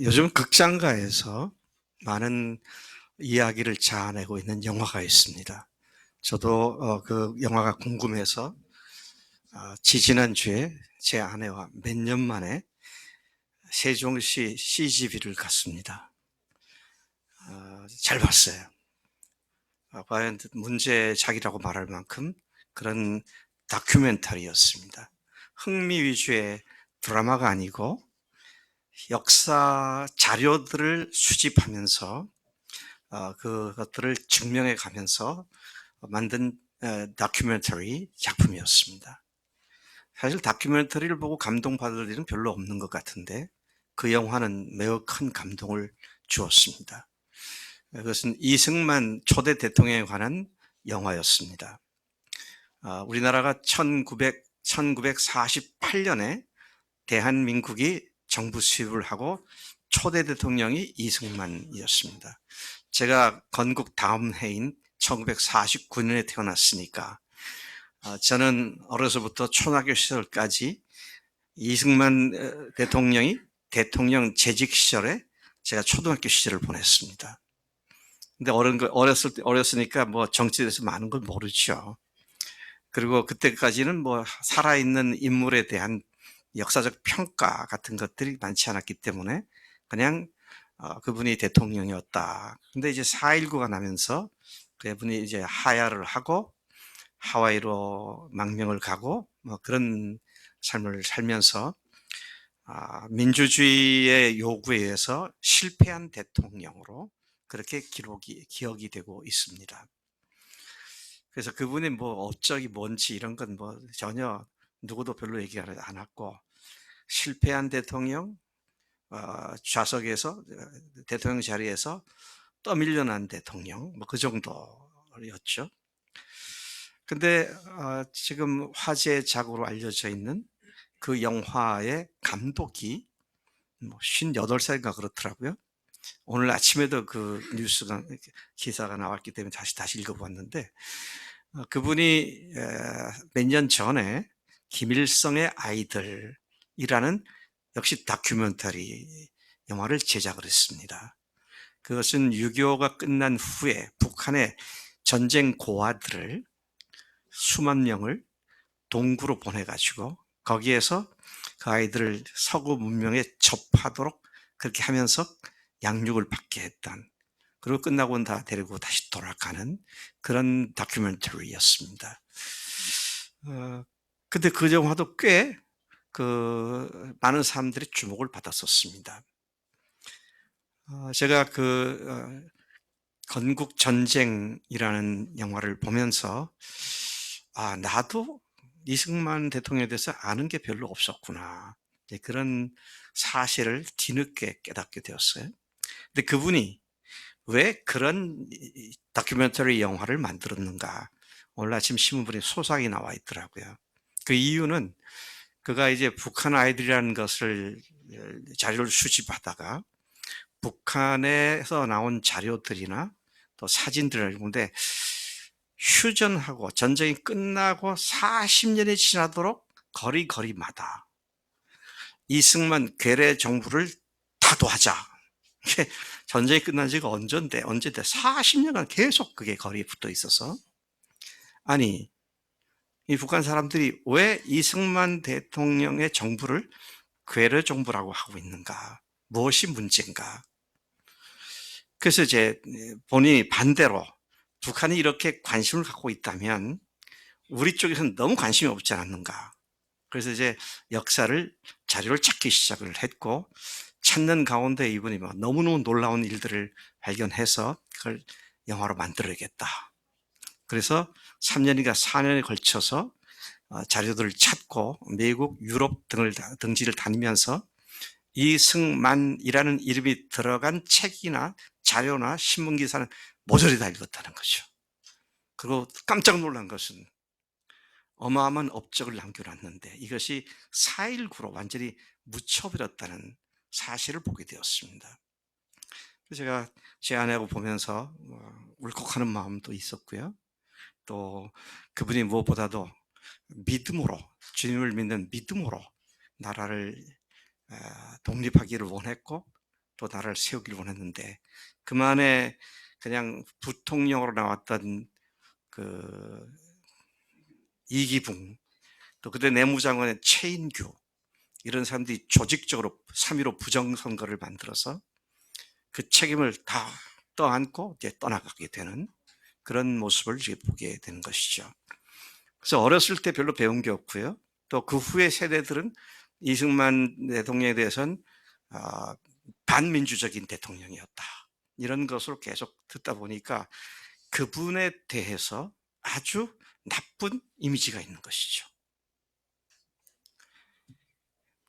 요즘 극장가에서 많은 이야기를 자아내고 있는 영화가 있습니다. 저도 그 영화가 궁금해서 지지난주에 제 아내와 몇 년 만에 세종시 CGV를 갔습니다. 잘 봤어요. 과연 문제작이라고 말할 만큼 그런 다큐멘터리였습니다. 흥미 위주의 드라마가 아니고 역사 자료들을 수집하면서 그것들을 증명해 가면서 만든 다큐멘터리 작품이었습니다. 사실 다큐멘터리를 보고 감동받을 일은 별로 없는 것 같은데 그 영화는 매우 큰 감동을 주었습니다. 그것은 이승만 초대 대통령에 관한 영화였습니다. 우리나라가 1948년에 대한민국이 정부 수립을 하고 초대 대통령이 이승만이었습니다. 제가 건국 다음 해인 1949년에 태어났으니까 저는 어려서부터 초등학교 시절까지 이승만 대통령이 대통령 재직 시절에 제가 초등학교 시절을 보냈습니다. 근데 어렸으니까 뭐 정치에 대해서 많은 걸 모르죠. 그리고 그때까지는 뭐 살아있는 인물에 대한 역사적 평가 같은 것들이 많지 않았기 때문에 그냥 그분이 대통령이었다. 근데 이제 4.19가 나면서 그분이 이제 하야를 하고 하와이로 망명을 가고 뭐 그런 삶을 살면서 민주주의의 요구에 의해서 실패한 대통령으로 그렇게 기억이 되고 있습니다. 그래서 그분이 뭐 업적이 뭔지 이런 건 뭐 전혀 누구도 별로 얘기 안 했고 실패한 대통령, 좌석에서 대통령 자리에서 떠밀려난 대통령 뭐 그 정도였죠. 근데 지금 화제작으로 알려져 있는 그 영화의 감독이 뭐 58살인가 그렇더라고요. 오늘 아침에도 그 뉴스가 기사가 나왔기 때문에 다시 읽어봤는데 그분이 몇 년 전에 김일성의 아이들이라는 역시 다큐멘터리 영화를 제작을 했습니다. 그것은 6.25가 끝난 후에 북한의 전쟁 고아들을 수만 명을 동구로 보내가지고 거기에서 그 아이들을 서구 문명에 접하도록 그렇게 하면서 양육을 받게 했던, 그리고 끝나고는 다 데리고 다시 돌아가는 그런 다큐멘터리였습니다. 근데 그 영화도 꽤 많은 사람들이 주목을 받았었습니다. 제가 건국 전쟁이라는 영화를 보면서 나도 이승만 대통령에 대해서 아는 게 별로 없었구나. 그런 사실을 뒤늦게 깨닫게 되었어요. 근데 그분이 왜 그런 다큐멘터리 영화를 만들었는가? 오늘 아침 신문에 소상이 나와 있더라고요. 그 이유는 그가 이제 북한 아이들이라는 것을 자료를 수집하다가 북한에서 나온 자료들이나 또 사진들을 보는데 휴전하고 전쟁이 끝나고 40년이 지나도록 거리마다 이승만 괴뢰 정부를 타도하자. 이게 전쟁이 끝난 지가 언젠데 40년간 계속 그게 거리에 붙어 있어서 아니 이 북한 사람들이 왜 이승만 대통령의 정부를 괴뢰 정부라고 하고 있는가? 무엇이 문제인가? 그래서 이제 본인이 반대로 북한이 이렇게 관심을 갖고 있다면 우리 쪽에서는 너무 관심이 없지 않았는가. 그래서 이제 역사를 자료를 찾기 시작을 했고 찾는 가운데 이분이 막 너무너무 놀라운 일들을 발견해서 그걸 영화로 만들어야겠다. 그래서 3년인가 4년에 걸쳐서 자료들을 찾고 미국, 유럽 등지를 다니면서 이승만이라는 이름이 들어간 책이나 자료나 신문 기사는 모조리 다 읽었다는 거죠. 그리고 깜짝 놀란 것은 어마어마한 업적을 남겨놨는데 이것이 4.19로 완전히 묻혀버렸다는 사실을 보게 되었습니다. 그래서 제가 제 아내하고 보면서 울컥하는 마음도 있었고요. 또 그분이 무엇보다도 믿음으로, 주님을 믿는 믿음으로 나라를 독립하기를 원했고 또 나라를 세우기를 원했는데 그만의 그냥 부통령으로 나왔던 그 이기붕, 또 그때 내무장관의 최인규, 이런 사람들이 조직적으로 3.15 부정선거를 만들어서 그 책임을 다 떠안고 이제 떠나가게 되는 그런 모습을 이제 보게 되는 것이죠. 그래서 어렸을 때 별로 배운 게 없고요. 또 그 후의 세대들은 이승만 대통령에 대해서는 반민주적인 대통령이었다, 이런 것으로 계속 듣다 보니까 그분에 대해서 아주 나쁜 이미지가 있는 것이죠.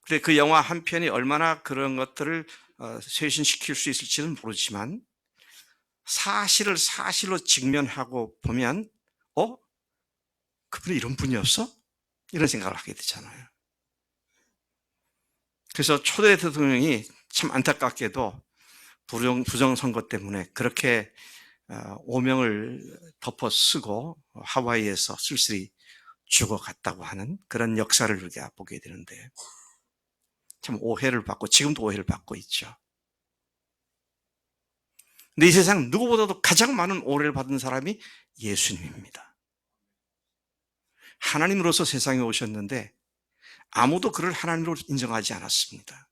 근데 그 영화 한 편이 얼마나 그런 것들을 쇄신시킬 수 있을지는 모르지만 사실을 사실로 직면하고 보면 그분이 이런 분이었어? 이런 생각을 하게 되잖아요. 그래서 초대 대통령이 참 안타깝게도 부정선거 때문에 그렇게 오명을 덮어 쓰고 하와이에서 쓸쓸히 죽어갔다고 하는 그런 역사를 우리가 보게 되는데 참 오해를 받고 지금도 오해를 받고 있죠. 근데 이 세상 누구보다도 가장 많은 오해를 받은 사람이 예수님입니다. 하나님으로서 세상에 오셨는데 아무도 그를 하나님으로 인정하지 않았습니다.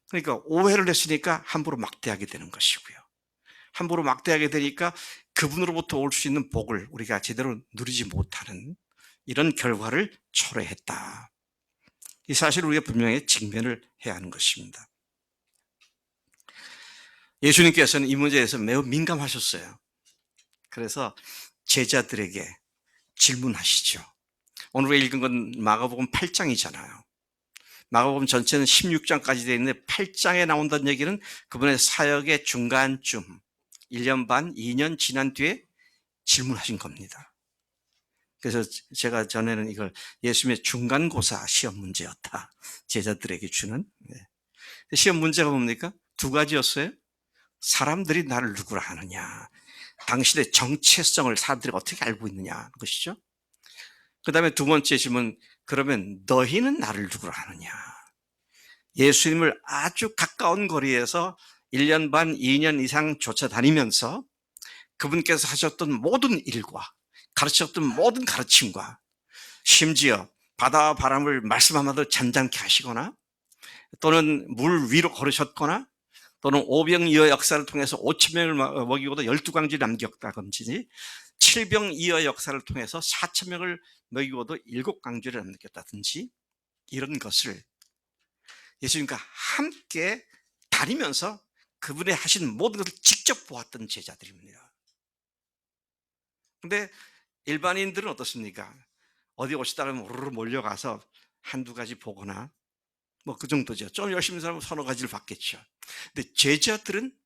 그러니까 오해를 했으니까 함부로 막대하게 되는 것이고요. 함부로 막대하게 되니까 그분으로부터 올 수 있는 복을 우리가 제대로 누리지 못하는 이런 결과를 초래했다. 이 사실을 우리가 분명히 직면을 해야 하는 것입니다. 예수님께서는 이 문제에 대해서 매우 민감하셨어요. 그래서 제자들에게 질문하시죠. 오늘 우리가 읽은 건 마가복음 8장이잖아요. 마가복음 전체는 16장까지 되어 있는데 8장에 나온다는 얘기는 그분의 사역의 중간쯤 1년 반, 2년 지난 뒤에 질문하신 겁니다. 그래서 제가 전에는 이걸 예수님의 중간고사 시험 문제였다, 제자들에게 주는. 시험 문제가 뭡니까? 두 가지였어요. 사람들이 나를 누구라 하느냐, 당신의 정체성을 사람들이 어떻게 알고 있느냐 것이죠. 그 다음에 두 번째 질문, 그러면 너희는 나를 누구라 하느냐. 예수님을 아주 가까운 거리에서 1년 반, 2년 이상 쫓아다니면서 그분께서 하셨던 모든 일과 가르쳤던 모든 가르침과 심지어 바다와 바람을 말씀 한마디로 잠잠케 하시거나 또는 물 위로 걸으셨거나 또는 오병이어 역사를 통해서 5,000명을 먹이고도 12광지 남겼다든지 7병이어 역사를 통해서 4,000명을 먹이고도 7광지를 남겼다든지 이런 것을 예수님과 함께 다니면서 그분의 하신 모든 것을 직접 보았던 제자들입니다. 근데 일반인들은 어떻습니까? 어디 오시다가 우르르 몰려가서 한두 가지 보거나 뭐 그 정도죠. 좀 열심히 살면 서너 가지를 받겠죠. 근데 제자들은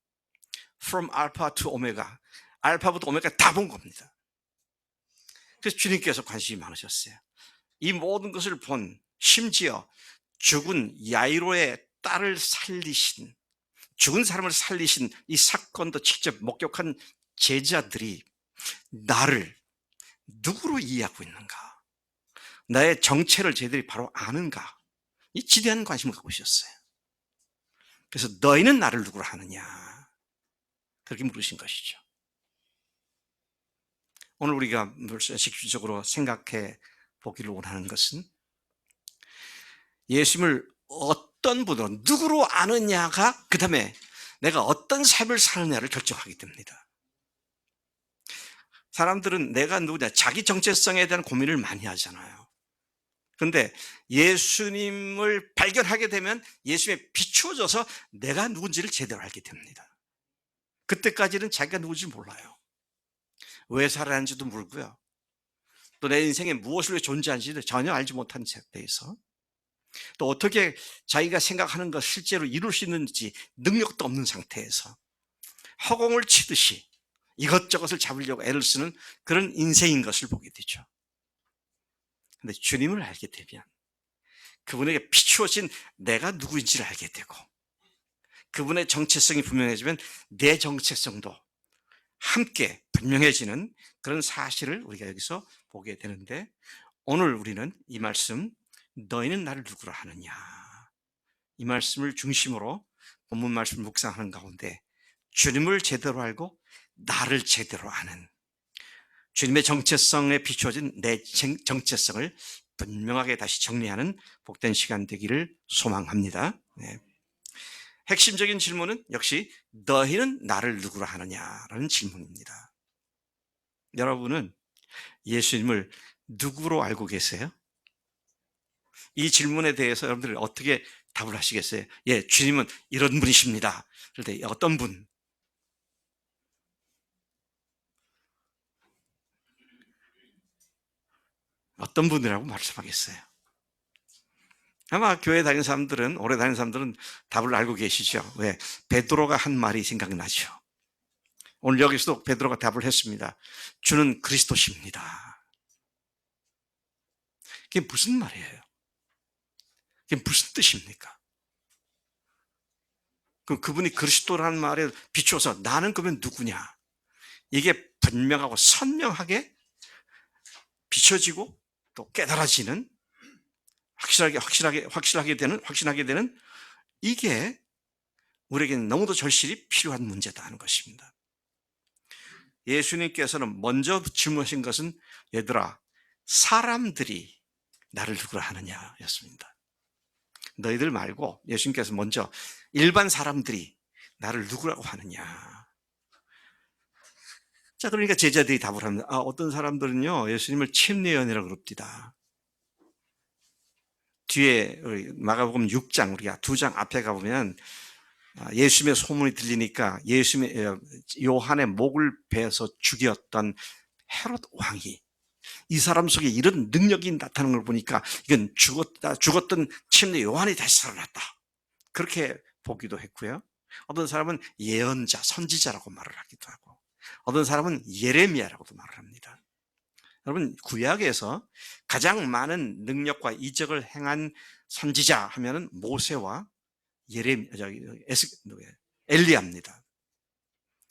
from alpha to omega, 알파부터 오메가 다 본 겁니다. 그래서 주님께서 관심이 많으셨어요. 이 모든 것을 본, 심지어 죽은 야이로의 딸을 살리신, 죽은 사람을 살리신 이 사건도 직접 목격한 제자들이 나를 누구로 이해하고 있는가, 나의 정체를 저희들이 바로 아는가, 이 지대한 관심을 갖고 있었어요. 그래서 너희는 나를 누구로 하느냐, 그렇게 물으신 것이죠. 오늘 우리가 실질적으로 생각해 보기를 원하는 것은 예수님을 어떤 분으로 누구로 아느냐가 그 다음에 내가 어떤 삶을 사느냐를 결정하게 됩니다. 사람들은 내가 누구냐, 자기 정체성에 대한 고민을 많이 하잖아요. 그런데 예수님을 발견하게 되면 예수님에 비추어져서 내가 누군지를 제대로 알게 됩니다. 그때까지는 자기가 누군지 몰라요. 왜 살아야하는지도 모르고요. 또 내 인생에 무엇을 위해 존재하는지도 전혀 알지 못한 상태에서 또 어떻게 자기가 생각하는 것 실제로 이룰 수 있는지 능력도 없는 상태에서 허공을 치듯이 이것저것을 잡으려고 애를 쓰는 그런 인생인 것을 보게 되죠. 그런데 주님을 알게 되면 그분에게 비추어진 내가 누구인지를 알게 되고 그분의 정체성이 분명해지면 내 정체성도 함께 분명해지는 그런 사실을 우리가 여기서 보게 되는데, 오늘 우리는 이 말씀 너희는 나를 누구라 하느냐, 이 말씀을 중심으로 본문 말씀을 묵상하는 가운데 주님을 제대로 알고 나를 제대로 아는, 주님의 정체성에 비추어진 내 정체성을 분명하게 다시 정리하는 복된 시간 되기를 소망합니다. 네. 핵심적인 질문은 역시 너희는 나를 누구라 하느냐라는 질문입니다. 여러분은 예수님을 누구로 알고 계세요? 이 질문에 대해서 여러분들이 어떻게 답을 하시겠어요? 예, 주님은 이런 분이십니다. 그럴 때 어떤 분? 어떤 분이라고 말씀하겠어요? 아마 교회 다니는 사람들은, 오래 다니는 사람들은 답을 알고 계시죠. 왜? 베드로가 한 말이 생각나죠. 오늘 여기서도 베드로가 답을 했습니다. 주는 그리스도십니다. 그게 무슨 말이에요? 그게 무슨 뜻입니까? 그분이 그리스도라는 말에 비추어서 나는 그러면 누구냐? 이게 분명하고 선명하게 비춰지고 또 깨달아지는, 확신하게 되는 이게 우리에게는 너무도 절실히 필요한 문제다 하는 것입니다. 예수님께서는 먼저 질문하신 것은 얘들아, 사람들이 나를 누구라 하느냐 였습니다. 너희들 말고 예수님께서 먼저 일반 사람들이 나를 누구라고 하느냐. 자, 그러니까 제자들이 답을 합니다. 어떤 사람들은요, 예수님을 침례요한이라고 그럽니다. 뒤에 마가복음 6장, 우리가 2장 앞에 가보면 예수님의 소문이 들리니까 요한의 목을 베어서 죽였던 헤롯 왕이 이 사람 속에 이런 능력이 나타나는 걸 보니까 이건 죽었던 침례 요한이 다시 살아났다. 그렇게 보기도 했고요. 어떤 사람은 예언자, 선지자라고 말을 하기도 하고, 어떤 사람은 예레미야라고도 말을 합니다. 여러분, 구약에서 가장 많은 능력과 이적을 행한 선지자 하면은 모세와 엘리야입니다.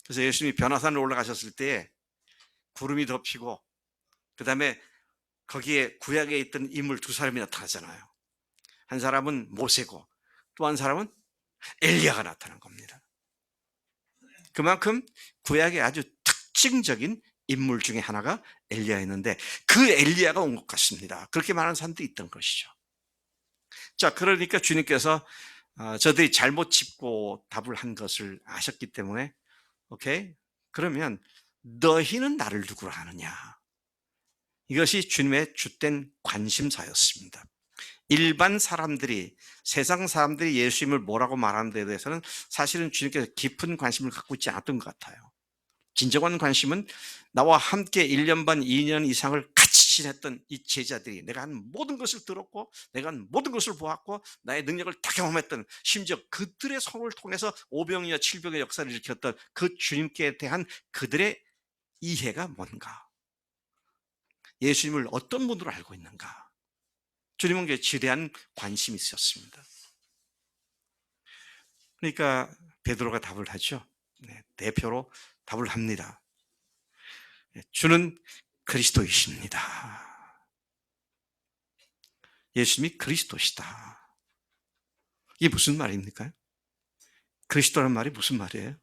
그래서 예수님이 변화산을 올라가셨을 때 구름이 덮이고, 그 다음에 거기에 구약에 있던 인물 두 사람이 나타나잖아요. 한 사람은 모세고 또 한 사람은 엘리야가 나타난 겁니다. 그만큼 구약의 아주 특징적인 인물 중에 하나가 엘리야였는데 그 엘리야가 온 것 같습니다. 그렇게 말하는 사람도 있던 것이죠. 자, 그러니까 주님께서 저들이 잘못 짚고 답을 한 것을 아셨기 때문에 오케이? 그러면 너희는 나를 누구라 하느냐? 이것이 주님의 주된 관심사였습니다. 일반 사람들이, 세상 사람들이 예수님을 뭐라고 말하는 데 대해서는 사실은 주님께서 깊은 관심을 갖고 있지 않았던 것 같아요. 진정한 관심은 나와 함께 1년 반, 2년 이상을 같이 지냈던 이 제자들이, 내가 한 모든 것을 들었고 내가 한 모든 것을 보았고 나의 능력을 다 경험했던, 심지어 그들의 손을 통해서 5병이나 7병의 역사를 일으켰던 그 주님께 대한 그들의 이해가 뭔가, 예수님을 어떤 분으로 알고 있는가, 주님은 그 지대한 관심이 있었습니다. 그러니까 베드로가 답을 하죠. 대표로 답을 합니다. 주는 그리스도이십니다. 예수님이 그리스도시다. 이게 무슨 말입니까? 그리스도란 말이 무슨 말이에요?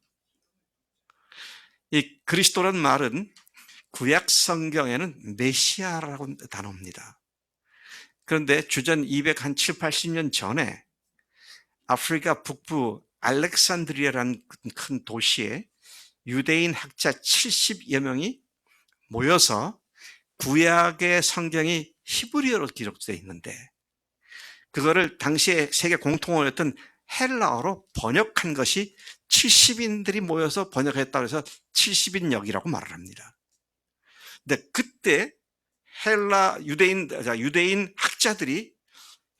이 그리스도란 말은 구약 성경에는 메시아라고 단어입니다. 그런데 주전 207, 80년 전에 아프리카 북부 알렉산드리아라는 큰 도시에 유대인 학자 70여 명이 모여서 구약의 성경이 히브리어로 기록되어 있는데 그거를 당시에 세계 공통어였던 헬라어로 번역한 것이 70인들이 모여서 번역했다고 해서 70인역이라고 말을 합니다. 근데 그때 유대인 학자들이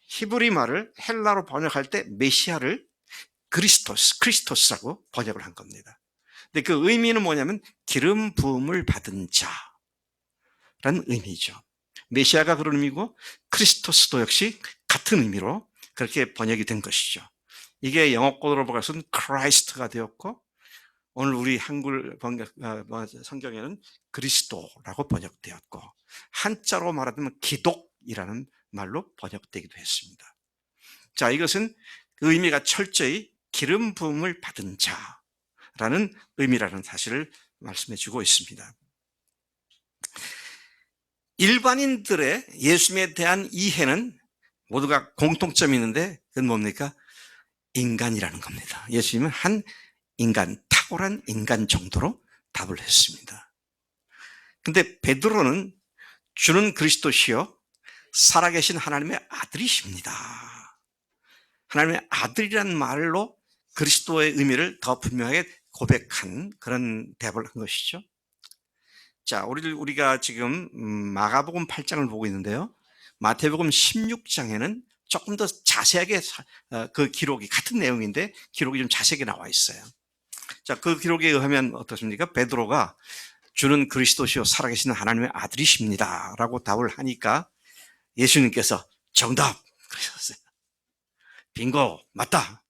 히브리 말을 헬라로 번역할 때 메시아를 크리스토스라고 번역을 한 겁니다. 근데 그 의미는 뭐냐면 기름 부음을 받은 자라는 의미죠. 메시아가 그런 의미고 크리스토스도 역시 같은 의미로 그렇게 번역이 된 것이죠. 이게 영어권으로 번역해서는 크라이스트가 되었고 오늘 우리 한글 성경에는 그리스도라고 번역되었고 한자로 말하면 기독이라는 말로 번역되기도 했습니다. 자, 이것은 그 의미가 철저히 기름 부음을 받은 자라는 의미라는 사실을 말씀해 주고 있습니다. 일반인들의 예수님에 대한 이해는 모두가 공통점이 있는데 그건 뭡니까? 인간이라는 겁니다. 예수님은 한 인간, 탁월한 인간 정도로 답을 했습니다. 근데 베드로는 주는 그리스도시요 살아계신 하나님의 아들이십니다. 하나님의 아들이라는 말로 그리스도의 의미를 더 분명하게 고백한 그런 대답을 한 것이죠. 자, 우리가 지금 마가복음 8장을 보고 있는데요. 마태복음 16장에는 조금 더 자세하게 그 기록이 같은 내용인데 기록이 좀 자세하게 나와 있어요. 자, 그 기록에 의하면 어떻습니까? 베드로가 주는 그리스도시요 살아계신 하나님의 아들이십니다 라고 답을 하니까 예수님께서 정답 그러셨어요. 빙고 맞다.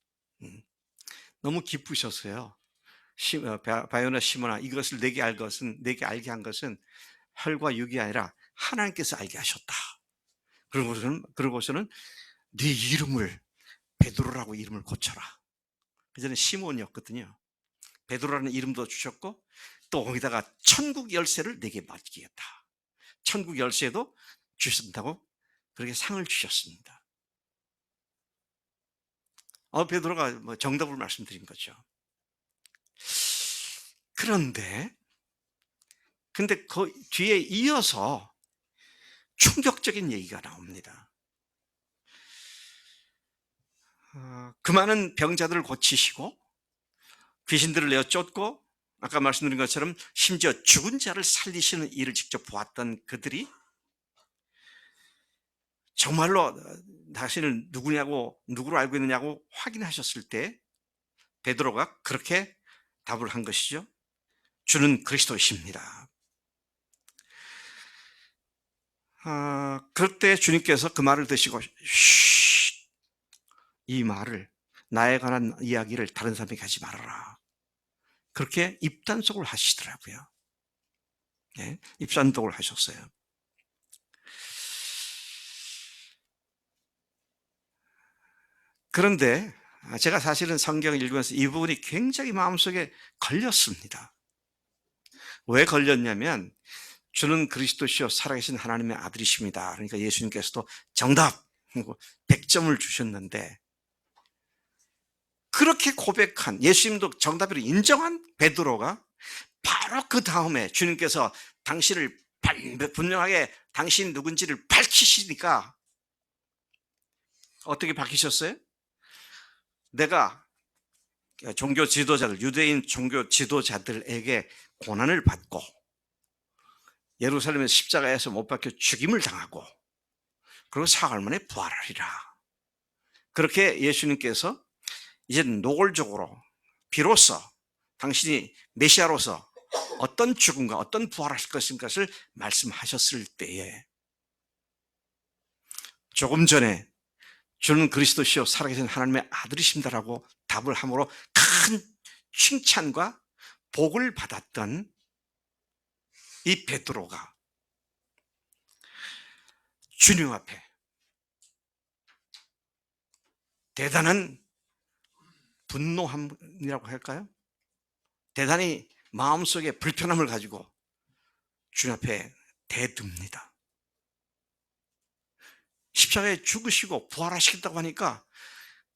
너무 기쁘셨어요. 바요나 시몬아, 이것을 내게 알게 한 것은 혈과 육이 아니라 하나님께서 알게 하셨다. 그러고서는 네 이름을 베드로라고 이름을 고쳐라. 그전에 시몬이었거든요. 베드로라는 이름도 주셨고 또 거기다가 천국 열쇠를 내게 맡기겠다. 천국 열쇠도 주신다고 그렇게 상을 주셨습니다. 베드로가 정답을 말씀드린 거죠. 근데 그 뒤에 이어서 충격적인 얘기가 나옵니다. 그 많은 병자들을 고치시고 귀신들을 내어 쫓고 아까 말씀드린 것처럼 심지어 죽은 자를 살리시는 일을 직접 보았던 그들이 정말로 당신을 누구로 알고 있느냐고 확인하셨을 때 베드로가 그렇게 답을 한 것이죠. 주는 그리스도이십니다. 그럴 때 주님께서 그 말을 드시고 이 말을 나에 관한 이야기를 다른 사람에게 하지 말아라. 그렇게 입단속을 하시더라고요. 네, 입단속을 하셨어요. 그런데 제가 사실은 성경을 읽으면서 이 부분이 굉장히 마음속에 걸렸습니다. 왜 걸렸냐면 주는 그리스도시요 살아계신 하나님의 아들이십니다. 그러니까 예수님께서도 정답 100점을 주셨는데 그렇게 고백한 예수님도 정답으로 인정한 베드로가 바로 그 다음에 주님께서 당신을 분명하게 당신 누군지를 밝히시니까 어떻게 밝히셨어요? 내가 종교 지도자들, 유대인 종교 지도자들에게 고난을 받고 예루살렘의 십자가에서 못 박혀 죽임을 당하고 그리고 사흘 만에 부활하리라. 그렇게 예수님께서 이제 노골적으로 비로소 당신이 메시아로서 어떤 죽음과 어떤 부활하실 것을 말씀하셨을 때에 조금 전에 주는 그리스도시요 살아계신 하나님의 아들이십니다라고 답을 함으로 큰 칭찬과 복을 받았던 이 베드로가 주님 앞에 대단한 분노함이라고 할까요? 대단히 마음속에 불편함을 가지고 주님 앞에 대듭니다. 십자가에 죽으시고 부활하시겠다고 하니까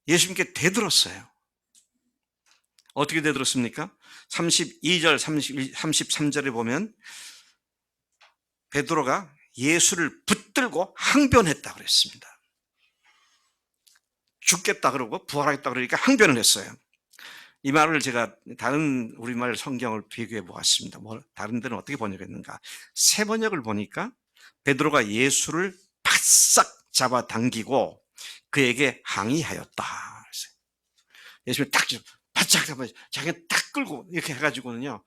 예수님께 대들었어요. 어떻게 대들었습니까? 32절, 33절에 보면 베드로가 예수를 붙들고 항변했다 그랬습니다. 죽겠다 그러고 부활하겠다 그러니까 항변을 했어요. 이 말을 제가 다른 우리말 성경을 비교해 보았습니다. 다른 데는 어떻게 번역했는가? 새 번역을 보니까 베드로가 예수를 바싹 잡아당기고 그에게 항의하였다. 예수님이 딱 바짝 잡아 자기가 딱 끌고 이렇게 해가지고는요.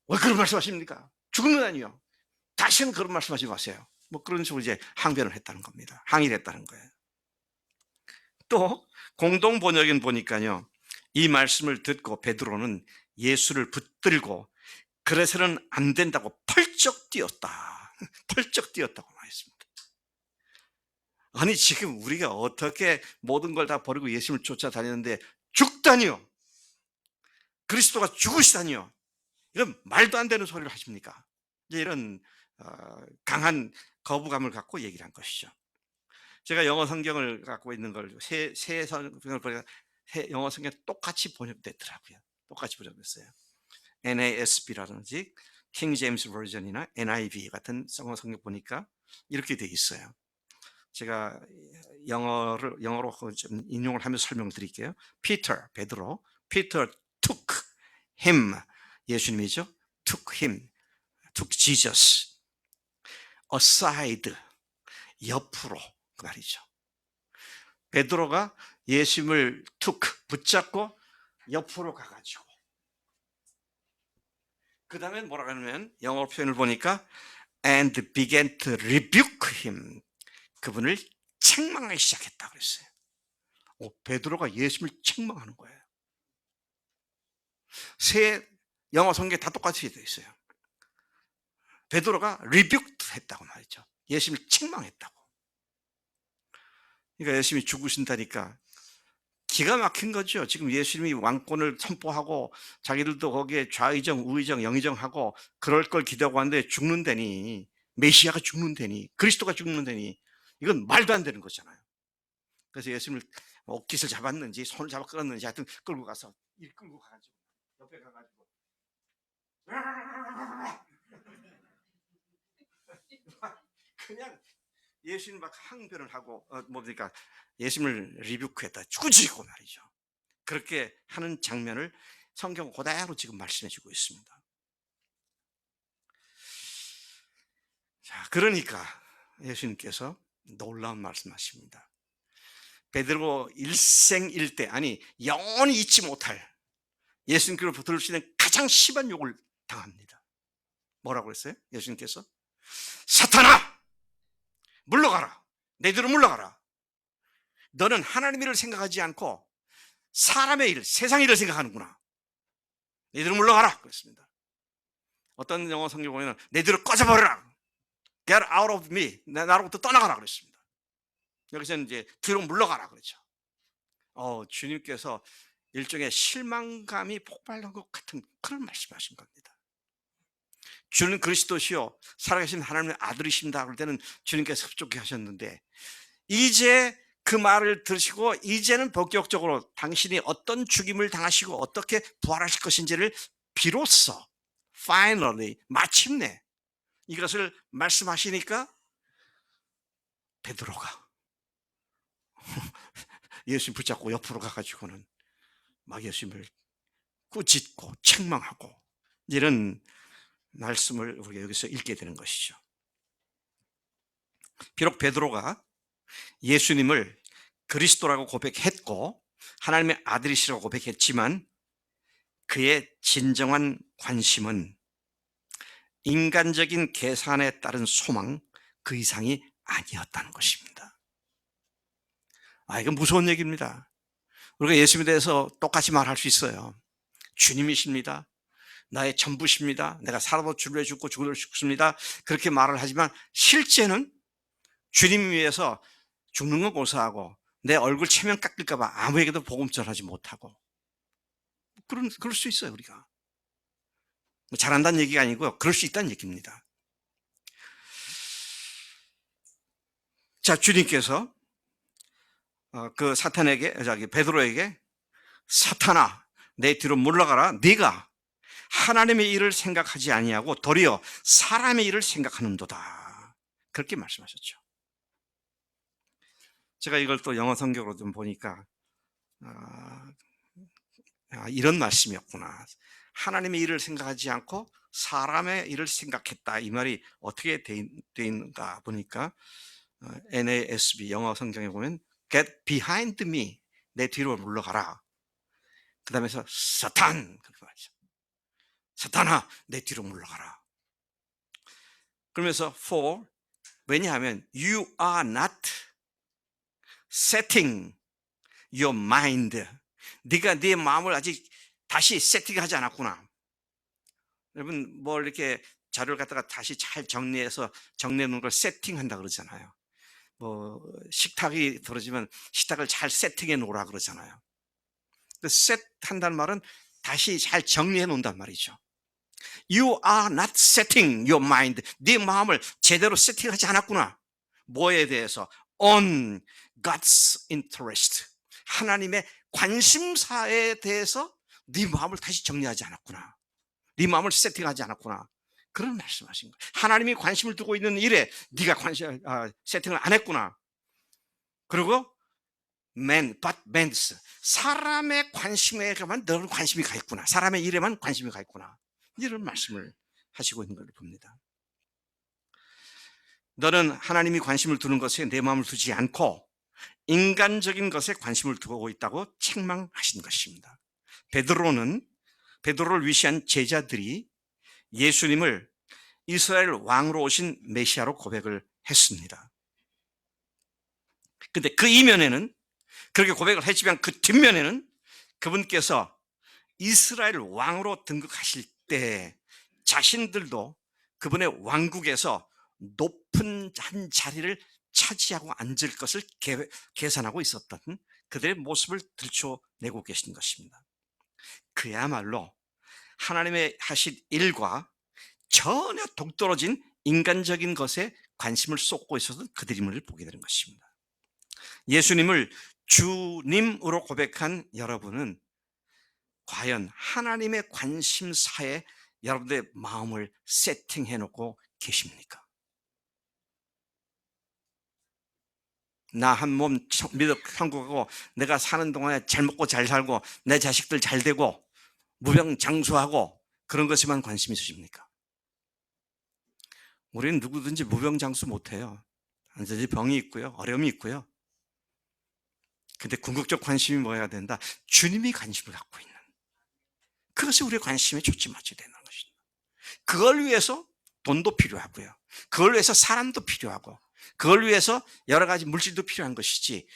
왜 그런 말씀하십니까? 죽은 건 아니요. 다시는 그런 말씀하지 마세요. 그런 식으로 이제 항변을 했다는 겁니다. 항의를 했다는 거예요. 또 공동 번역엔 보니까요. 이 말씀을 듣고 베드로는 예수를 붙들고 그래서는 안 된다고 펄쩍 뛰었다. 펄쩍 뛰었다고 말했습니다. 아니 지금 우리가 어떻게 모든 걸 다 버리고 예수님을 쫓아다니는데 죽다니요. 그리스도가 죽으시다니요. 이런 말도 안 되는 소리를 하십니까? 이제 이런 강한 거부감을 갖고 얘기를 한 것이죠. 제가 영어 성경을 갖고 있는 걸 새 성경을 보니까 영어 성경 똑같이 번역됐더라고요. 똑같이 번역됐어요. NASB라든지 킹 제임스 버전이나 NIV 같은 영어 성경 보니까 이렇게 돼 있어요. 제가 영어로 좀 인용을 하면서 설명을 드릴게요. 베드로, Peter took him, 예수님이죠. took Jesus aside, 옆으로, 그 말이죠. 베드로가 예수님을 붙잡고 옆으로 가가지고, 그 다음에 뭐라고 하냐면 영어 표현을 보니까 and began to rebuke him, 그분을 책망하기 시작했다 그랬어요. 베드로가 예수님을 책망하는 거예요. 세 영어 성경에 다 똑같이 되어 있어요. 베드로가 rebuked 했다고 말이죠. 예수님을 책망했다고. 그러니까 예수님이 죽으신다니까 기가 막힌 거죠. 지금 예수님이 왕권을 선포하고 자기들도 거기에 좌의정, 우의정, 영의정하고 그럴 걸 기대하고 하는데 죽는다니, 메시아가 죽는다니, 그리스도가 죽는다니, 이건 말도 안 되는 거잖아요. 그래서 예수님을 옷깃을 잡았는지 손을 잡아 끌었는지 하여튼 끌고 가서 일 끌고 가가지고 옆에 가가지고 그냥 예수님 막 항변을 하고 뭡니까 예수님을 리뷰크했다 꾸짖고 말이죠. 그렇게 하는 장면을 성경 그대로 지금 말씀해 주고 있습니다. 자, 그러니까 예수님께서 놀라운 말씀하십니다. 베드로 일생일대, 아니 영원히 잊지 못할 예수님께로 들을 수 있는 가장 심한 욕을 당합니다. 뭐라고 했어요? 예수님께서 사탄아 물러가라, 내 뒤로 물러가라. 너는 하나님의 일을 생각하지 않고 사람의 일, 세상 일을 생각하는구나. 내 뒤로 물러가라 그랬습니다. 어떤 영어 성경 보면 내 뒤로 꺼져버려라, get out of me, 나로부터 떠나가라 그랬습니다. 여기서는 이제 뒤로 물러가라 그렇죠. 주님께서 일종의 실망감이 폭발한 것 같은 그런 말씀하신 겁니다. 주는 그리스도시요 살아계신 하나님의 아들이십니다 그럴 때는 주님께서 흡족해 하셨는데, 이제 그 말을 들으시고 이제는 본격적으로 당신이 어떤 죽임을 당하시고 어떻게 부활하실 것인지를 비로소 finally 마침내 이것을 말씀하시니까 베드로가 예수님 붙잡고 옆으로 가가지고는 막 예수님을 꾸짖고 책망하고 이런 말씀을 우리가 여기서 읽게 되는 것이죠. 비록 베드로가 예수님을 그리스도라고 고백했고 하나님의 아들이시라고 고백했지만 그의 진정한 관심은 인간적인 계산에 따른 소망 그 이상이 아니었다는 것입니다. 이건 무서운 얘기입니다. 우리가 예수님에 대해서 똑같이 말할 수 있어요. 주님이십니다. 나의 전부십니다. 내가 살아도 주를 죽고 죽어도 죽습니다. 그렇게 말을 하지만 실제는 주님 위해서 죽는 건 고사하고 내 얼굴 체면 깎일까 봐 아무에게도 복음 전하지 못하고 그럴 수 있어요. 우리가 잘한다는 얘기가 아니고요, 그럴 수 있다는 얘기입니다. 자, 주님께서 그 베드로에게 사탄아 내 뒤로 물러가라, 네가 하나님의 일을 생각하지 아니하고 도리어 사람의 일을 생각하는도다, 그렇게 말씀하셨죠. 제가 이걸 또 영어 성경으로 좀 보니까 이런 말씀이었구나. 하나님의 일을 생각하지 않고 사람의 일을 생각했다, 이 말이 어떻게 돼 있는가 보니까 NASB 영어 성경에 보면 get behind me, 내 뒤로 물러가라. 그 다음에서 사탄, 그렇게 말이죠. 사탄아 내 뒤로 물러가라. 그러면서 for, 왜냐하면 you are not setting your mind, 네가 네 마음을 아직 다시 세팅하지 않았구나. 여러분 이렇게 자료를 갖다가 다시 잘 정리해 놓은 걸 세팅한다 그러잖아요. 식탁이 들어지면 식탁을 잘 세팅해 놓으라 그러잖아요. 그 set한다는 말은 다시 잘 정리해 놓는단 말이죠. You are not setting your mind. 네 마음을 제대로 세팅하지 않았구나. 뭐에 대해서? On God's interest. 하나님의 관심사에 대해서 네 마음을 다시 정리하지 않았구나. 네 마음을 세팅하지 않았구나. 그런 말씀하신 거예요. 하나님이 관심을 두고 있는 일에 네가 세팅을 안 했구나. 그리고 but man's. 사람의 관심에만 너는 관심이 가 있구나. 사람의 일에만 관심이 가 있구나. 이런 말씀을 하시고 있는 걸 봅니다. 너는 하나님이 관심을 두는 것에 내 마음을 두지 않고 인간적인 것에 관심을 두고 있다고 책망하신 것입니다. 베드로를 위시한 제자들이 예수님을 이스라엘 왕으로 오신 메시아로 고백을 했습니다. 근데 그 이면에는, 그렇게 고백을 했지만 그 뒷면에는 그분께서 이스라엘 왕으로 등극하실 때 자신들도 그분의 왕국에서 높은 한 자리를 차지하고 앉을 것을 계산하고 있었던 그들의 모습을 들춰내고 계신 것입니다. 그야말로 하나님의 하실 일과 전혀 동떨어진 인간적인 것에 관심을 쏟고 있었던 그들임을 보게 되는 것입니다. 예수님을 주님으로 고백한 여러분은 과연 하나님의 관심사에 여러분들의 마음을 세팅해 놓고 계십니까? 나 한 몸 믿어 천국하고 내가 사는 동안에 잘 먹고 잘 살고 내 자식들 잘 되고 무병장수하고 그런 것에만 관심이 있으십니까? 우리는 누구든지 무병장수 못해요. 언제든지 병이 있고요. 어려움이 있고요. 근데 궁극적 관심이 뭐여야 된다? 주님이 관심을 갖고 있는, 그것이 우리의 관심에 초점하게 되는 것입니다. 그걸 위해서 돈도 필요하고요. 그걸 위해서 사람도 필요하고, 그걸 위해서 여러 가지 물질도 필요한 것이지,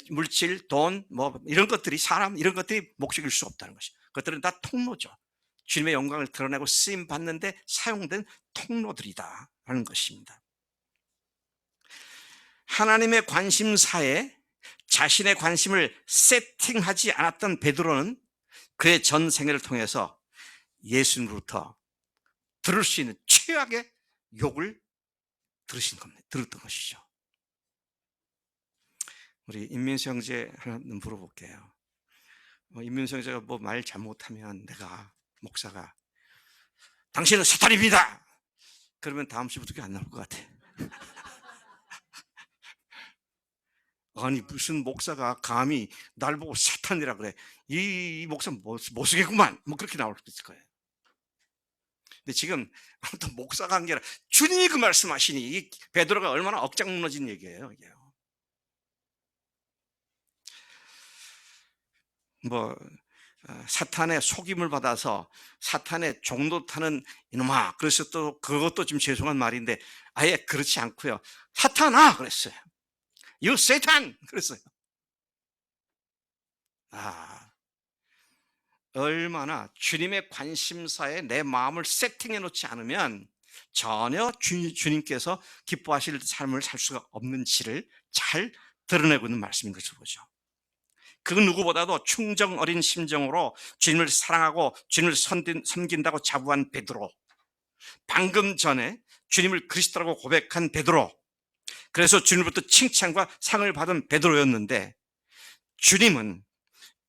물질, 돈, 이런 것들이, 사람, 이런 것들이 목적일 수 없다는 것이죠. 그것들은 다 통로죠. 주님의 영광을 드러내고 쓰임 받는데 사용된 통로들이다 하는 것입니다. 하나님의 관심사에 자신의 관심을 세팅하지 않았던 베드로는 그의 전 생애를 통해서 예수님으로부터 들을 수 있는 최악의 욕을 들었던 것이죠. 우리 임민수 형제 하나 물어볼게요. 임민수 형제가 말 잘못하면 내가, 목사가, 당신은 사탄입니다! 그러면 다음 주부터 안 나올 것 같아. 아니, 무슨 목사가 감히 날 보고 사탄이라 그래. 이 목사 못쓰겠구만. 그렇게 나올 수 있을 거예요. 근데 지금 아무튼 목사가 한 게 아니라 주님이 그 말씀하시니, 이 베드로가 얼마나 억장 무너진 얘기예요, 이게요. 사탄의 속임을 받아서 사탄의 종도 타는 이놈아, 그래서 또 그것도 좀 죄송한 말인데 아예 그렇지 않고요. 사탄아 그랬어요. You Satan 그랬어요. 얼마나 주님의 관심사에 내 마음을 세팅해 놓지 않으면 전혀 주님께서 기뻐하실 삶을 살 수가 없는지를 잘 드러내고 있는 말씀인 것을 보죠. 그 누구보다도 충정 어린 심정으로 주님을 사랑하고 주님을 섬긴다고 자부한 베드로, 방금 전에 주님을 그리스도라고 고백한 베드로, 그래서 주님으로부터 칭찬과 상을 받은 베드로였는데 주님은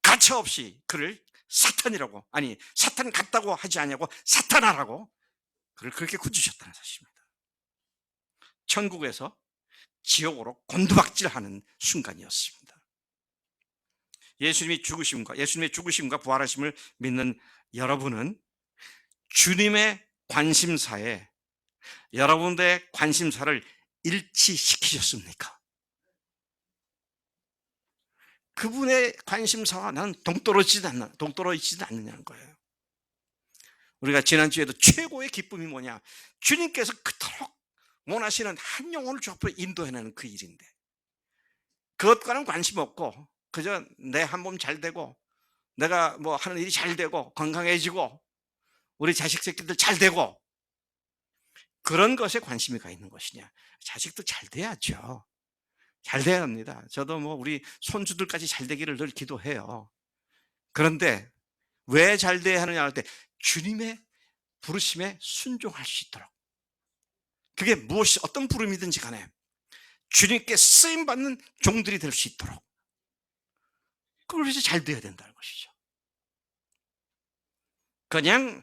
가차없이 그를 사탄이라고, 아니 사탄 같다고 하지 않냐고 사탄아라고 그를 그렇게 꾸짖으셨다는 사실입니다. 천국에서 지옥으로 곤두박질하는 순간이었습니다. 예수님의 죽으심과 부활하심을 믿는 여러분은 주님의 관심사에 여러분의 관심사를 일치시키셨습니까? 그분의 관심사와 나는 동떨어지지 않느냐는 거예요. 우리가 지난주에도 최고의 기쁨이 뭐냐? 주님께서 그토록 원하시는 한 영혼을 주 앞으로 인도해내는 그 일인데, 그것과는 관심 없고 그저 내 한 몸 잘 되고 내가 하는 일이 잘 되고 건강해지고 우리 자식 새끼들 잘 되고 그런 것에 관심이 가 있는 것이냐? 자식도 잘 돼야죠. 잘 돼야 합니다. 저도 뭐 우리 손주들까지 잘 되기를 늘 기도해요. 그런데 왜 잘 돼야 하느냐 할 때 주님의 부르심에 순종할 수 있도록. 그게 무엇이 어떤 부름이든지 간에 주님께 쓰임 받는 종들이 될 수 있도록. 그걸 위해서 잘 돼야 된다는 것이죠. 그냥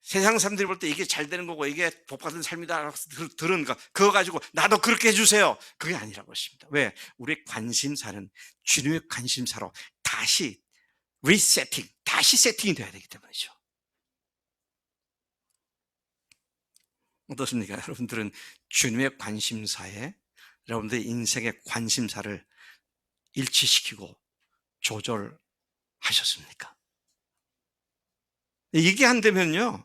세상 사람들이 볼 때 이게 잘 되는 거고 이게 복 받은 삶이다 들은 거 그거 가지고 나도 그렇게 해 주세요. 그게 아니라고 했습니다. 왜? 우리의 관심사는 주님의 관심사로 다시 리세팅, 다시 세팅이 돼야 되기 때문이죠. 어떻습니까? 여러분들은 주님의 관심사에 여러분들의 인생의 관심사를 일치시키고 조절하셨습니까? 이게 안 되면요,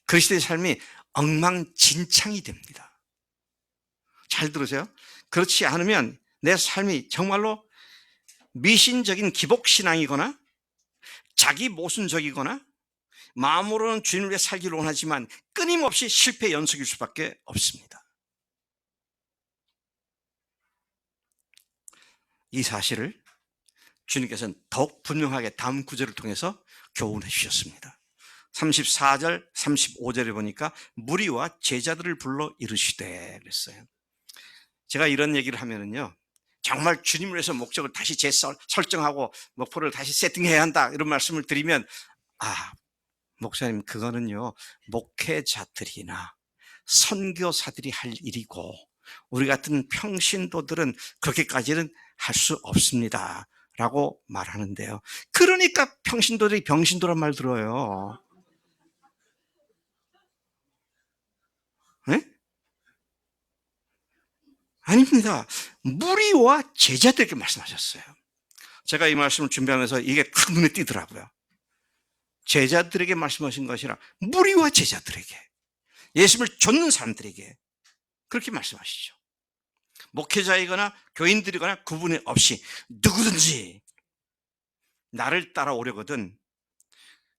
그리스도의 삶이 엉망진창이 됩니다. 잘 들으세요. 그렇지 않으면 내 삶이 정말로 미신적인 기복신앙이거나 자기 모순적이거나 마음으로는 주님을 위해 살기를 원하지만 끊임없이 실패 연속일 수밖에 없습니다. 이 사실을 주님께서는 더욱 분명하게 다음 구절을 통해서 교훈해 주셨습니다. 34절, 35절에 보니까 무리와 제자들을 불러 이르시되 그랬어요. 제가 이런 얘기를 하면은요, 정말 주님을 위해서 목적을 다시 재설정하고 목표를 다시 세팅해야 한다 이런 말씀을 드리면, 아, 목사님 그거는요 목회자들이나 선교사들이 할 일이고 우리 같은 평신도들은 그렇게까지는 할 수 없습니다 라고 말하는데요. 그러니까 평신도들이 병신도란 말 들어요. 네? 아닙니다. 무리와 제자들에게 말씀하셨어요. 제가 이 말씀을 준비하면서 이게 딱 눈에 띄더라고요. 제자들에게 말씀하신 것이 아니라 무리와 제자들에게, 예수님을 좇는 사람들에게 그렇게 말씀하시죠. 목회자이거나 교인들이거나 구분이 없이 누구든지 나를 따라오려거든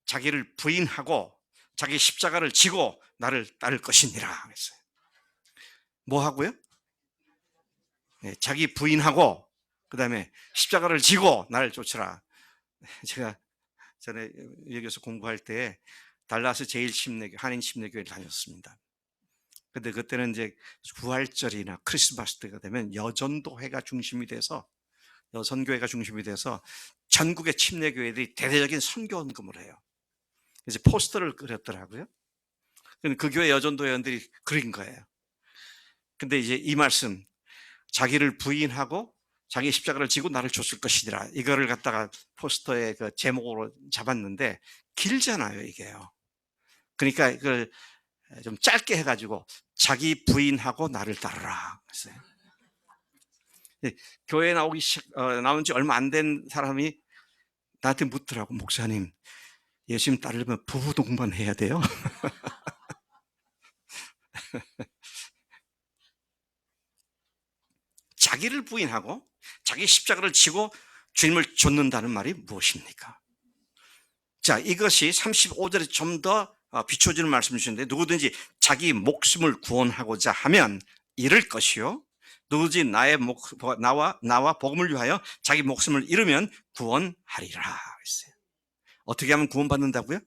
자기를 부인하고 자기 십자가를 지고 나를 따를 것이니라 했어요. 뭐 하고요? 네, 자기 부인하고 그다음에 십자가를 지고 나를 쫓으라. 제가 전에 여기서 공부할 때 달라스 제1침례교 한인 침례교회를 다녔습니다. 근데 그때는 이제 부활절이나 크리스마스 때가 되면 여전도회가 중심이 돼서, 여선교회가 중심이 돼서 전국의 침례교회들이 대대적인 선교 헌금을 해요. 이제 포스터를 그렸더라고요. 그 교회 여전도회원들이 그린 거예요. 근데 이제 이 말씀, 자기를 부인하고 자기 십자가를 지고 나를 줬을 것이니라, 이거를 갖다가 포스터의 그 제목으로 잡았는데 길잖아요 이게요. 그러니까 이걸 좀 짧게 해가지고 자기 부인하고 나를 따르라 했어요. 교회 나온 지 얼마 안 된 사람이 나한테 묻더라고. 목사님, 예수님 따르려면 부부 동반해야 돼요? 자기를 부인하고 자기 십자가를 지고 주님을 좇는다는 말이 무엇입니까? 자, 이것이 35절에 좀 더 비춰지는 말씀 주시는데, 누구든지 자기 목숨을 구원하고자 하면 잃을 것이요, 누구든지 나와 복음을 위하여 자기 목숨을 잃으면 구원하리라 했어요. 어떻게 하면 구원받는다고요?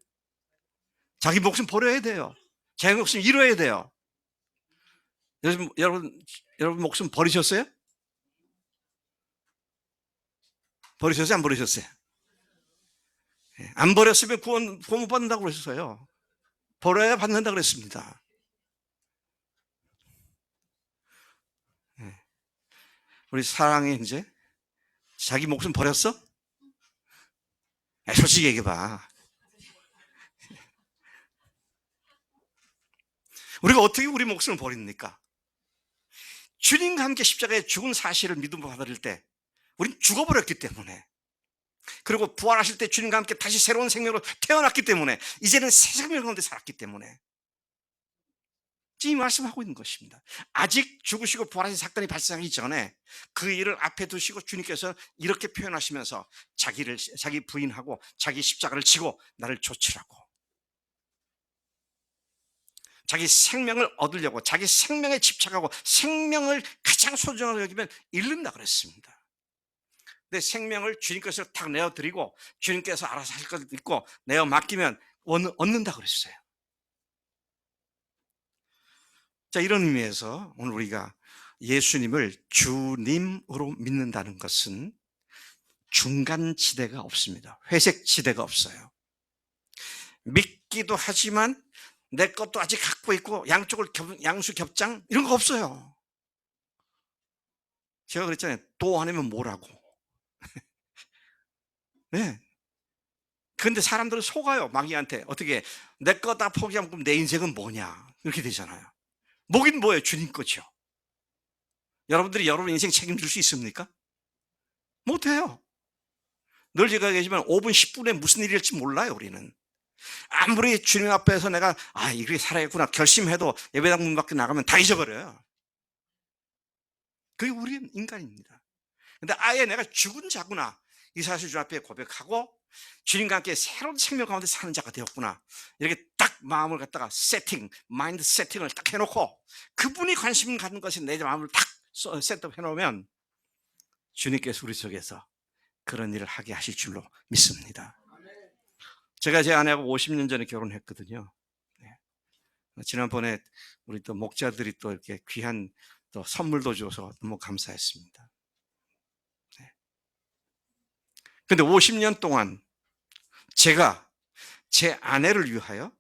자기 목숨 버려야 돼요. 자기 목숨 잃어야 돼요. 여러분 목숨 버리셨어요? 버리셨어요? 안 버리셨어요? 안 버렸으면 구원 못 받는다고 그랬어요. 버려야 받는다 그랬습니다. 우리 사랑이 이제 자기 목숨 버렸어? 솔직히 얘기해봐. 우리가 어떻게 우리 목숨을 버립니까? 주님과 함께 십자가에 죽은 사실을 믿음으로 받아들일 때 우린 죽어버렸기 때문에, 그리고 부활하실 때 주님과 함께 다시 새로운 생명으로 태어났기 때문에, 이제는 새 생명 가운데 살았기 때문에 이 말씀하고 있는 것입니다. 아직 죽으시고 부활하신 사건이 발생하기 전에 그 일을 앞에 두시고 주님께서 이렇게 표현하시면서 자기 부인하고 자기 십자가를 지고 나를 좇으라고. 자기 생명을 얻으려고 자기 생명에 집착하고 생명을 가장 소중하게 여기면 잃는다 그랬습니다. 내 생명을 주님 것으로 탁 내어드리고 주님께서 알아서 할 것 믿고 내어 맡기면 얻는다 그랬어요. 자, 이런 의미에서 오늘 우리가 예수님을 주님으로 믿는다는 것은 중간지대가 없습니다. 회색지대가 없어요. 믿기도 하지만 내 것도 아직 갖고 있고 양쪽을 양수 겹장 이런 거 없어요. 제가 그랬잖아요. 도 아니면 뭐라고. 네. 근데 사람들은 속아요. 마귀한테. 어떻게 내 거 다 포기하면 그럼 내 인생은 뭐냐. 이렇게 되잖아요. 뭐긴 뭐예요. 주님 거죠. 여러분들이 여러분 인생 책임질 수 있습니까? 못해요. 늘 제가 얘기하지만 5분 10분에 무슨 일이 될지 몰라요. 우리는. 아무리 주님 앞에서 내가 이렇게 살아야겠구나 결심해도 예배당 문 밖에 나가면 다 잊어버려요. 그게 우리 인간입니다. 근데 아예 내가 죽은 자구나 이 사실 주님 앞에 고백하고 주님과 함께 새로운 생명 가운데 사는 자가 되었구나 이렇게 딱 마음을 갖다가 마인드 세팅을 딱 해놓고 그분이 관심 갖는 것이 내 마음을 딱 셋업 해놓으면 주님께서 우리 속에서 그런 일을 하게 하실 줄로 믿습니다. 제가 제 아내하고 50년 전에 결혼했거든요. 네. 지난번에 우리 또 목자들이 또 이렇게 귀한 또 선물도 줘서 너무 감사했습니다. 네. 근데 50년 동안 제가 제 아내를 위하여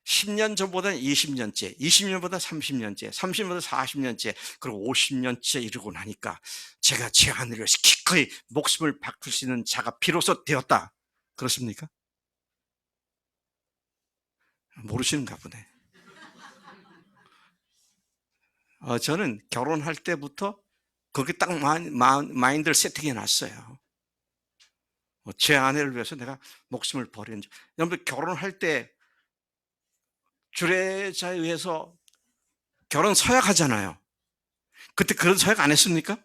10년 전보다는 20년째, 20년보다 30년째, 30년보다 40년째, 그리고 50년째 이르고 나니까 제가 제 아내를 위해서 기꺼이 목숨을 바꿀 수 있는 자가 비로소 되었다. 그렇습니까? 모르시는가 보네. 저는 결혼할 때부터 그렇게 딱 마인드를 세팅해 놨어요. 제 아내를 위해서 내가 목숨을 버리는 자. 여러분 결혼할 때 주례자에 의해서 결혼 서약하잖아요. 그때 그런 서약 안 했습니까?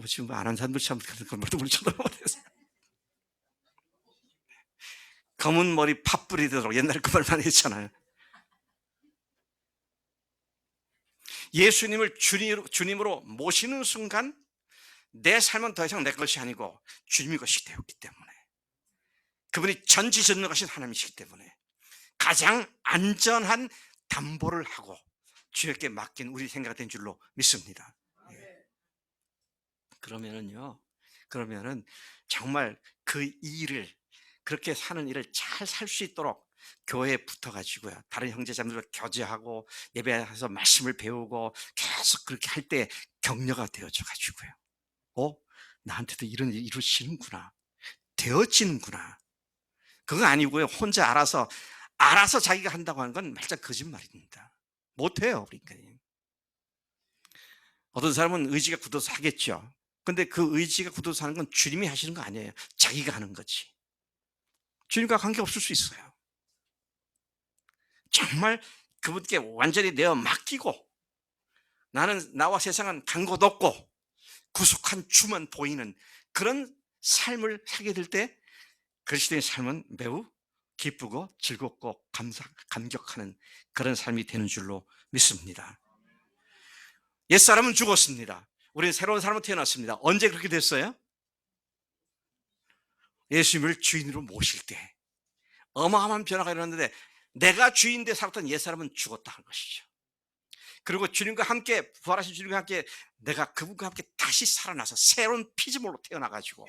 지금 안 한 사람들 참 그런 것도 우리 쳐다보면서 검은 머리 팥불이 되도록 옛날에 그 말 많이 했잖아요. 예수님을 주님으로 모시는 순간 내 삶은 더 이상 내 것이 아니고 주님의 것이 되었기 때문에 그분이 전지전능 하신 하나님이시기 때문에 가장 안전한 담보를 하고 주님께 맡긴 우리 생각이 된 줄로 믿습니다. 그러면은 정말 그 일을 그렇게 사는 일을 잘 살 수 있도록 교회에 붙어가지고요. 다른 형제자매들과 교제하고 예배에서 말씀을 배우고 계속 그렇게 할 때 격려가 되어져 가지고요. 나한테도 이런 일이 이루어지는구나. 되어지는구나. 그거 아니고요. 혼자 알아서 자기가 한다고 하는 건 말짝 거짓말입니다. 못해요, 우리 인간이. 어떤 사람은 의지가 굳어서 하겠죠. 근데 그 의지가 굳어서 하는 건 주님이 하시는 거 아니에요. 자기가 하는 거지. 주님과 관계없을 수 있어요. 정말 그분께 완전히 내어 맡기고 나와 세상은 간 곳 없고 구속한 주만 보이는 그런 삶을 살게 될 때 그리스도의 삶은 매우 기쁘고 즐겁고 감격하는 그런 삶이 되는 줄로 믿습니다. 옛사람은 죽었습니다. 우리는 새로운 사람으로 태어났습니다. 언제 그렇게 됐어요? 예수님을 주인으로 모실 때 어마어마한 변화가 일어났는데 내가 주인 돼 살았던 옛사람은 죽었다 하는 것이죠. 그리고 주님과 함께 부활하신 주님과 함께 내가 그분과 함께 다시 살아나서 새로운 피조물로 태어나가지고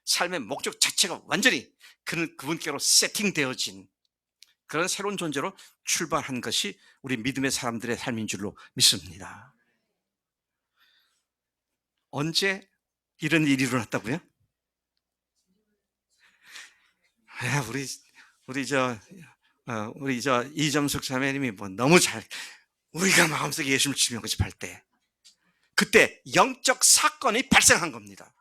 삶의 목적 자체가 완전히 그분께로 세팅되어진 그런 새로운 존재로 출발한 것이 우리 믿음의 사람들의 삶인 줄로 믿습니다. 언제 이런 일이 일어났다고요? 우리 이점숙 자매님이 너무 우리가 마음속에 예수님을 주며 고집할 때 그때 영적 사건이 발생한 겁니다.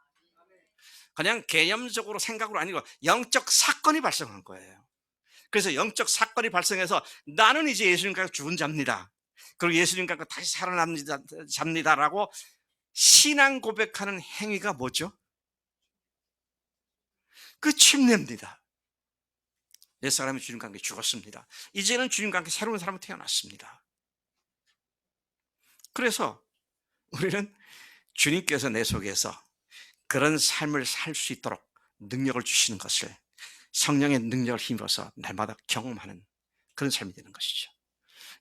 그냥 개념적으로 생각으로 아니고 영적 사건이 발생한 거예요. 그래서 영적 사건이 발생해서 나는 이제 예수님과 죽은 자입니다. 그리고 예수님과 다시 살아납니다, 잡니다라고 신앙 고백하는 행위가 뭐죠? 그 침례입니다. 옛사람이 주님과 함께 죽었습니다. 이제는 주님과 함께 새로운 사람으로 태어났습니다. 그래서 우리는 주님께서 내 속에서 그런 삶을 살 수 있도록 능력을 주시는 것을, 성령의 능력을 힘입어서 날마다 경험하는 그런 삶이 되는 것이죠.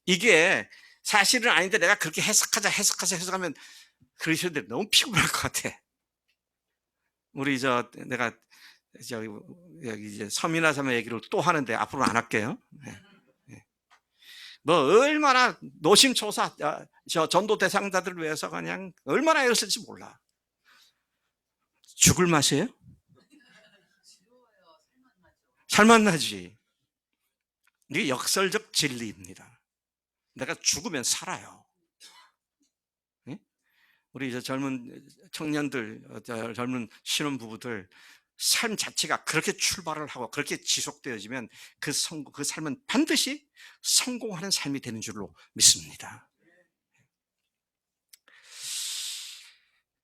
이게 사실은 아닌데 내가 그렇게 해석하면 그리스도인들이 너무 피곤할 것 같아. 우리 내가 저기 여기 이제 서민아 자매 얘기를 또 하는데 앞으로는 안 할게요. 네. 네. 뭐 얼마나 노심초사 저 전도 대상자들을 위해서 그냥 얼마나 애를 쓸지 몰라. 죽을 맛이에요? 살맛 나지. 이게 역설적 진리입니다. 내가 죽으면 살아요. 네? 우리 이제 젊은 청년들, 젊은 신혼부부들 삶 자체가 그렇게 출발을 하고 그렇게 지속되어지면 그 삶은 반드시 성공하는 삶이 되는 줄로 믿습니다.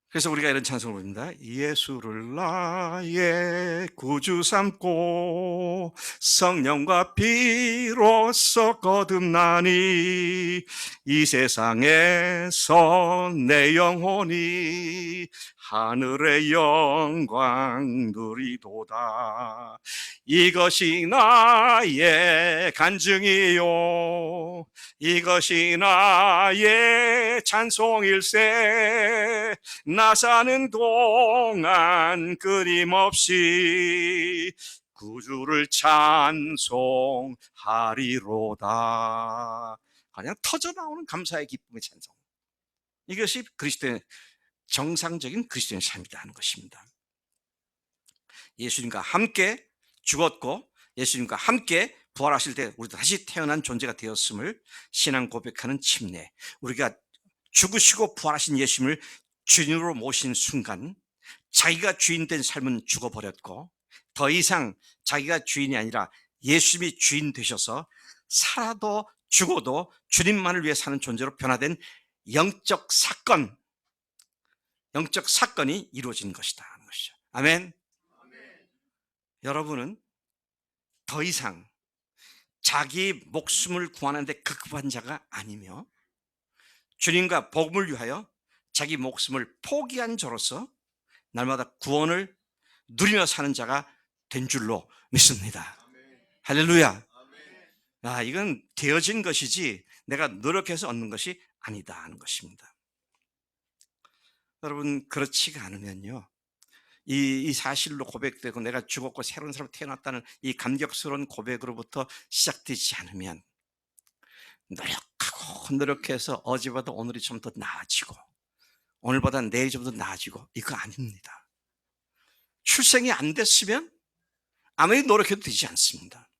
그래서 우리가 이런 찬송을 부릅니다. 예수를 나의 구주 삼고 성령과 피로써 거듭나니 이 세상에서 내 영혼이 하늘의 영광 누리도다. 이것이 나의 간증이요 이것이 나의 찬송일세. 나 사는 동안 끊임없이 구주를 찬송하리로다. 그냥 터져나오는 감사의 기쁨의 찬송. 이것이 그리스도의 정상적인 그리스도의 삶이다 하는 것입니다. 예수님과 함께 죽었고 예수님과 함께 부활하실 때 우리도 다시 태어난 존재가 되었음을 신앙 고백하는 침례. 우리가 죽으시고 부활하신 예수님을 주인으로 모신 순간 자기가 주인된 삶은 죽어버렸고 더 이상 자기가 주인이 아니라 예수님이 주인 되셔서 살아도 죽어도 주님만을 위해 사는 존재로 변화된 영적 사건이 이루어진 것이다 하는 것이죠. 아멘. 여러분은 더 이상 자기 목숨을 구하는 데 급급한 자가 아니며 주님과 복음을 위하여 자기 목숨을 포기한 자로서 날마다 구원을 누리며 사는 자가 된 줄로 믿습니다. 할렐루야. 이건 되어진 것이지 내가 노력해서 얻는 것이 아니다 하는 것입니다. 여러분 그렇지가 않으면요 이 사실로 고백되고 내가 죽었고 새로운 사람으로 태어났다는 이 감격스러운 고백으로부터 시작되지 않으면 노력해서 어제보다 오늘이 좀 더 나아지고 오늘보다 내일이 좀 더 나아지고 이거 아닙니다. 출생이 안 됐으면 아무리 노력해도 되지 않습니다.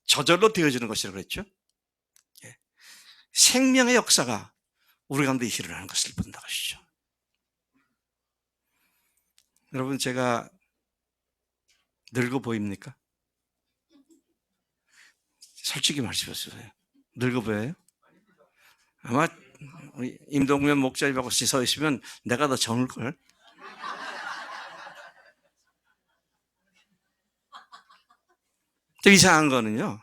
저절로 되어지는 것이라고 그랬죠. 생명의 역사가 우리 가운데 일어나는 것을 본다 것이죠. 여러분 제가 늙어 보입니까? 솔직히 말씀하세요. 늙어 보여요? 아마 임동면 목자님하고 서 있으면 내가 더 젊을걸? 또 이상한 거는요.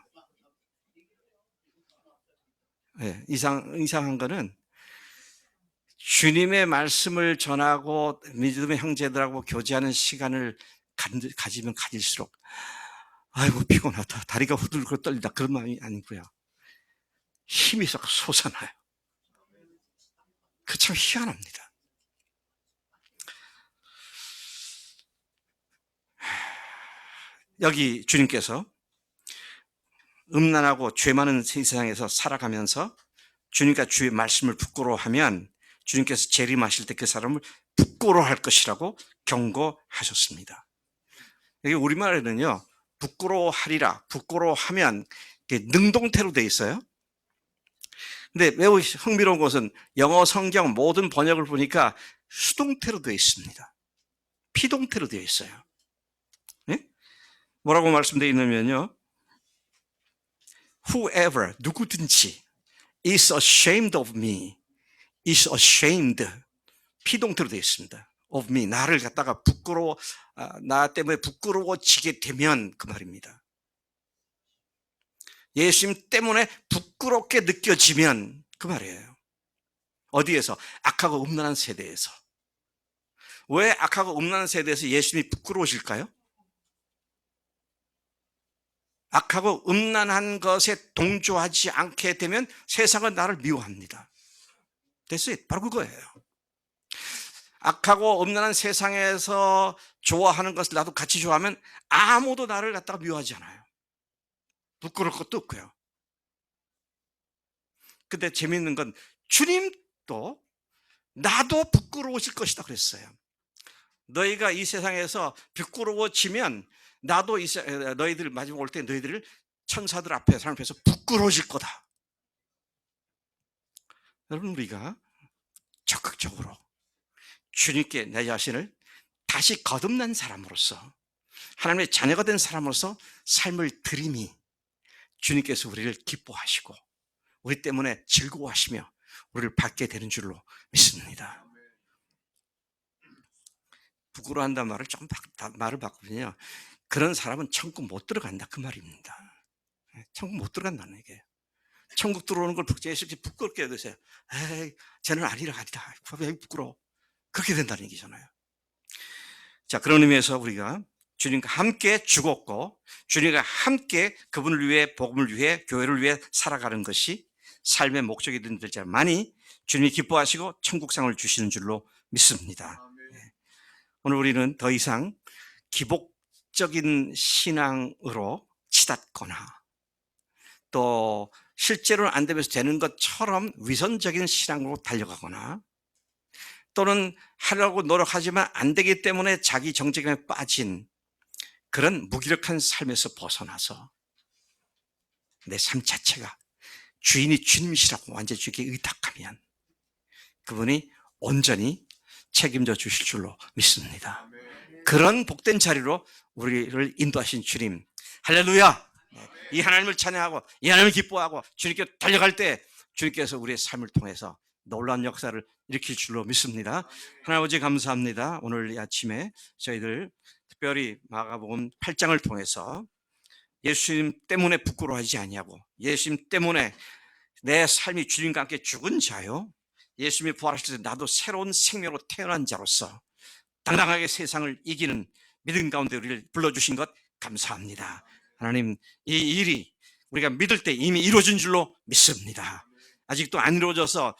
이상한 거는 주님의 말씀을 전하고 믿음의 형제들하고 교제하는 시간을 가지면 가질수록 아이고 피곤하다 다리가 후들후들 떨린다 그런 마음이 아니고요 힘이 싹 솟아나요. 그 참 희한합니다. 여기 주님께서 음란하고 죄 많은 세상에서 살아가면서 주님과 주의 말씀을 부끄러워하면 주님께서 재림하실 때 그 사람을 부끄러워할 것이라고 경고하셨습니다. 여기 우리말에는요 부끄러워하리라 부끄러워하면 능동태로 되어 있어요. 근데 매우 흥미로운 것은 영어 성경 모든 번역을 보니까 수동태로 되어 있습니다. 피동태로 되어 있어요. 네? 뭐라고 말씀되어 있냐면요 whoever 누구든지 is ashamed of me is ashamed 피동태로 되어 있습니다. of me 나를 갖다가 나 때문에 부끄러워지게 되면 그 말입니다. 예수님 때문에 부끄럽게 느껴지면 그 말이에요. 어디에서? 악하고 음란한 세대에서. 왜 악하고 음란한 세대에서 예수님이 부끄러우실까요? 악하고 음란한 것에 동조하지 않게 되면 세상은 나를 미워합니다. 됐어요. 바로 그거예요. 악하고 음란한 세상에서 좋아하는 것을 나도 같이 좋아하면 아무도 나를 갖다가 미워하지 않아요. 부끄러울 것도 없고요. 근데 재미있는 건 주님도 나도 부끄러우실 것이다 그랬어요. 너희가 이 세상에서 부끄러워지면 나도 너희들 마지막 올 때 너희들을 천사들 앞에 사람 앞에서 부끄러워질 거다. 여러분 우리가 적극적으로 주님께 내 자신을 다시 거듭난 사람으로서 하나님의 자녀가 된 사람으로서 삶을 드림이 주님께서 우리를 기뻐하시고 우리 때문에 즐거워하시며 우리를 받게 되는 줄로 믿습니다. 부끄러워한다는 말을 좀 말을 바꾸면요, 그런 사람은 천국 못 들어간다 그 말입니다. 천국 못 들어간다는 얘기예요. 천국 들어오는 걸 부끄럽게 여기세요. 에이, 쟤는 아니라 왜 부끄러워? 그렇게 된다는 얘기잖아요. 자, 그런 의미에서 우리가 주님과 함께 죽었고 주님과 함께 그분을 위해, 복음을 위해, 교회를 위해 살아가는 것이 삶의 목적이 된 자만이 주님이 기뻐하시고 천국상을 주시는 줄로 믿습니다. 오늘 우리는 더 이상 기복적인 신앙으로 치닫거나 또 실제로는 안 되면서 되는 것처럼 위선적인 신앙으로 달려가거나 또는 하려고 노력하지만 안 되기 때문에 자기 정체감에 빠진 그런 무기력한 삶에서 벗어나서 내 삶 자체가 주인이 주님이시라고 완전히 주께 의탁하면 그분이 온전히 책임져 주실 줄로 믿습니다. 그런 복된 자리로 우리를 인도하신 주님, 할렐루야! 이 하나님을 찬양하고 이 하나님을 기뻐하고 주님께 달려갈 때 주님께서 우리의 삶을 통해서 놀라운 역사를 일으킬 줄로 믿습니다. 하나님 아버지 감사합니다. 오늘 이 아침에 저희들 특별히 마가복음 8장을 통해서 예수님 때문에 부끄러워하지 아니하고 예수님 때문에 내 삶이 주님과 함께 죽은 자요, 예수님이 부활하실 때 나도 새로운 생명으로 태어난 자로서 당당하게 세상을 이기는 믿음 가운데 우리를 불러주신 것 감사합니다. 하나님, 이 일이 우리가 믿을 때 이미 이루어진 줄로 믿습니다. 아직도 안 이루어져서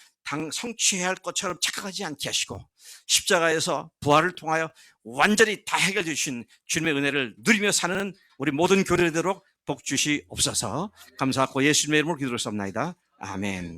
성취해야 할 것처럼 착각하지 않게 하시고 십자가에서 부활을 통하여 완전히 다 해결해 주신 주님의 은혜를 누리며 사는 우리 모든 교회되도록 복 주시옵소서. 감사하고 예수님의 이름으로 기도했습니다. 아멘.